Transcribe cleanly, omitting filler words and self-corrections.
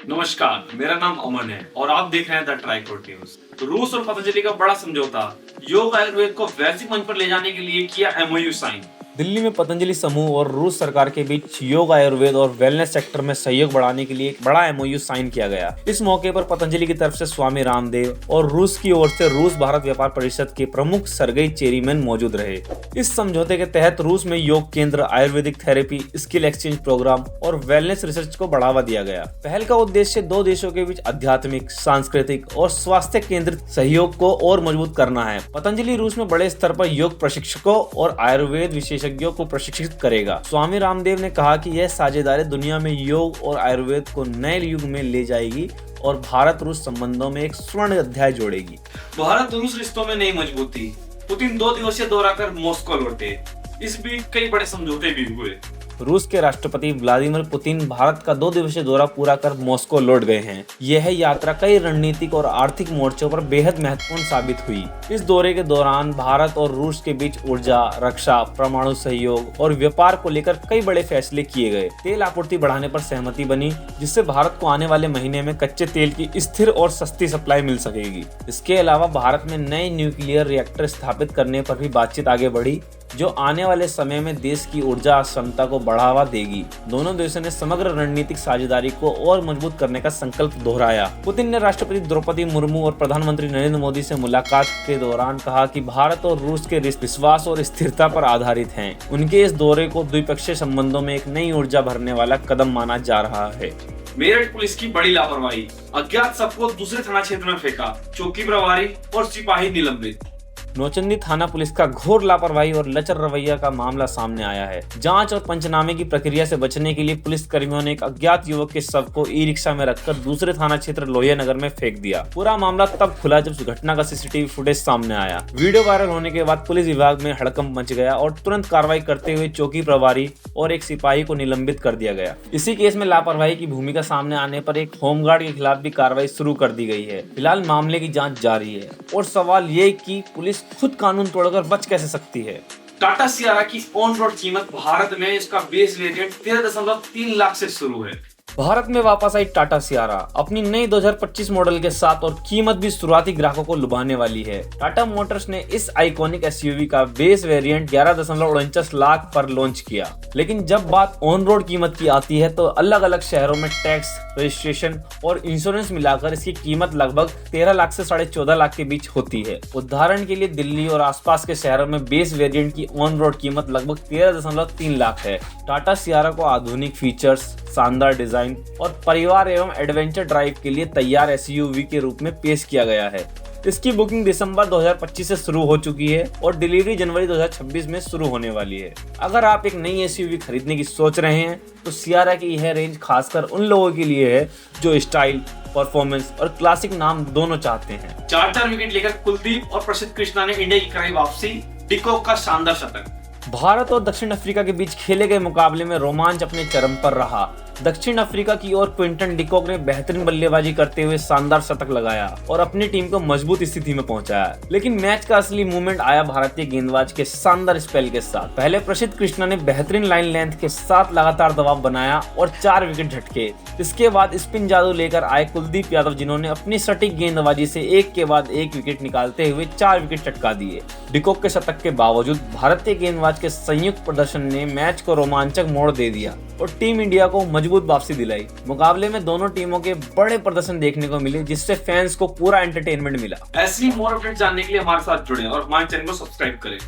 नमस्कार, मेरा नाम अमन है और आप देख रहे हैं द ट्राइकोट न्यूज। रूस और पतंजलि का बड़ा समझौता, योग आयुर्वेद को वैश्विक मंच पर ले जाने के लिए किया एमओयू साइन। दिल्ली में पतंजलि समूह और रूस सरकार के बीच योग आयुर्वेद और वेलनेस सेक्टर में सहयोग बढ़ाने के लिए एक बड़ा एमओयू साइन किया गया। इस मौके पर पतंजलि की तरफ से स्वामी रामदेव और रूस की ओर से रूस भारत व्यापार परिषद के प्रमुख सर्गेई चेरीमैन मौजूद रहे। इस समझौते के तहत रूस में योग केंद्र, Ayurvedic therapy, skill exchange program और वेलनेस रिसर्च को बढ़ावा दिया गया। पहल का उद्देश्य दो देशों के बीच आध्यात्मिक, सांस्कृतिक और स्वास्थ्य केंद्रित सहयोग को और मजबूत करना है। पतंजलि रूस में बड़े स्तर पर योग प्रशिक्षकों और आयुर्वेद विशेषज्ञों को प्रशिक्षित करेगा। स्वामी रामदेव ने कहा कि यह साझेदारी दुनिया में योग और आयुर्वेद को नए युग में ले जाएगी और भारत रूस संबंधों में एक स्वर्ण अध्याय जोड़ेगी। भारत रूस रिश्तों में नई मजबूती, पुतिन 2 दिवसीय दौरा कर मॉस्को लौटे। इस बीच कई बड़े समझौते भी हुए। रूस के राष्ट्रपति व्लादिमीर पुतिन भारत का 2 दिवसीय दौरा पूरा कर मॉस्को लौट गए हैं। यह यात्रा कई रणनीतिक और आर्थिक मोर्चों पर बेहद महत्वपूर्ण साबित हुई। इस दौरे के दौरान भारत और रूस के बीच ऊर्जा, रक्षा, परमाणु सहयोग और व्यापार को लेकर कई बड़े फैसले किए गए। तेल आपूर्ति बढ़ाने पर सहमति बनी, जिससे भारत को आने वाले महीने में कच्चे तेल की स्थिर और सस्ती सप्लाई मिल सकेगी। इसके अलावा भारत में नए न्यूक्लियर रिएक्टर स्थापित करने पर भी बातचीत आगे बढ़ी, जो आने वाले समय में देश की ऊर्जा क्षमता को बढ़ावा देगी। दोनों देशों ने समग्र रणनीतिक साझेदारी को और मजबूत करने का संकल्प दोहराया। पुतिन ने राष्ट्रपति द्रौपदी मुर्मू और प्रधानमंत्री नरेंद्र मोदी से मुलाकात के दौरान कहा कि भारत और रूस के रिश्ते विश्वास और स्थिरता पर आधारित हैं। उनके इस दौरे को द्विपक्षीय संबंधों में एक नई ऊर्जा भरने वाला कदम माना जा रहा है। मेरठ पुलिस की बड़ी लापरवाही, अज्ञात सबको दूसरे थाना क्षेत्र में फेंका, चौकी प्रभारी और सिपाही निलंबित। नौचंदी थाना पुलिस का घोर लापरवाही और लचर रवैया का मामला सामने आया है। जांच और पंचनामे की प्रक्रिया से बचने के लिए पुलिस कर्मियों ने एक अज्ञात युवक के शव को ई रिक्शा में रखकर दूसरे थाना क्षेत्र लोहिया नगर में फेंक दिया। पूरा मामला तब खुला जब घटना का सीसीटीवी फुटेज सामने आया। वीडियो वायरल होने के बाद पुलिस विभाग में हड़कंप मच गया और तुरंत कार्रवाई करते हुए चौकी प्रभारी और एक सिपाही को निलंबित कर दिया गया। इसी केस में लापरवाही की भूमिका सामने आने पर एक होमगार्ड के खिलाफ भी कार्रवाई शुरू कर दी गई है। फिलहाल मामले की जाँच जारी है और सवाल ये कि पुलिस खुद कानून तोड़कर बच कैसे सकती है। टाटा सियारा की ऑन रोड कीमत भारत में इसका बेस वेरिएंट 13.3 लाख से शुरू है। भारत में वापस आई टाटा सियारा अपनी नई 2025 मॉडल के साथ और कीमत भी शुरुआती ग्राहकों को लुभाने वाली है। टाटा मोटर्स ने इस आइकॉनिक एसयूवी का बेस वेरिएंट 11.49 लाख पर लॉन्च किया, लेकिन जब बात ऑन रोड कीमत की आती है तो अलग अलग शहरों में टैक्स, रजिस्ट्रेशन और इंश्योरेंस मिलाकर इसकी कीमत लगभग 13 लाख से 14.5 लाख के बीच होती है। उदाहरण के लिए दिल्ली और आसपास के शहरों में बेस वेरिएंट की ऑन रोड कीमत लगभग 13.3 लाख है। टाटा सियारा को आधुनिक फीचर्स, शानदार डिजाइन और परिवार एवं एडवेंचर ड्राइव के लिए तैयार एसयूवी के रूप में पेश किया गया है। इसकी बुकिंग दिसंबर 2025 से शुरू हो चुकी है और डिलीवरी जनवरी 2026 में शुरू होने वाली है। अगर आप एक नई एसयूवी खरीदने की सोच रहे हैं तो सियारा की यह रेंज खासकर उन लोगों के लिए है जो स्टाइल, परफॉर्मेंस और क्लासिक नाम दोनों चाहते हैं। 4 विकेट लेकर कुलदीप और प्रसिद्ध कृष्णा ने इंडिया की कराई वापसी, डिकॉक का शानदार शतक। भारत और दक्षिण अफ्रीका के बीच खेले गए मुकाबले में रोमांच अपने चरम पर रहा। दक्षिण अफ्रीका की ओर क्विंटन डिकॉक ने बेहतरीन बल्लेबाजी करते हुए शानदार शतक लगाया और अपनी टीम को मजबूत स्थिति में पहुंचाया। लेकिन मैच का असली मूवमेंट आया भारतीय गेंदबाज के शानदार स्पेल के साथ। पहले प्रसिद्ध कृष्णा ने बेहतरीन लाइन लेंथ के साथ लगातार दबाव बनाया और 4 विकेट झटके। इसके बाद स्पिन जादू लेकर आए कुलदीप यादव, जिन्होंने अपनी सटीक गेंदबाजी से एक के बाद एक विकेट निकालते हुए 4 विकेट चटका दिए। डिकॉक के शतक के बावजूद भारतीय गेंदबाज के संयुक्त प्रदर्शन ने मैच को रोमांचक मोड़ दे दिया और टीम इंडिया को मजबूत वापसी दिलाई। मुकाबले में दोनों टीमों के बड़े प्रदर्शन देखने को मिले, जिससे फैंस को पूरा एंटरटेनमेंट मिला। ऐसी मोर अपडेट जानने के लिए हमारे साथ जुड़े और हमारे चैनल को सब्सक्राइब करें।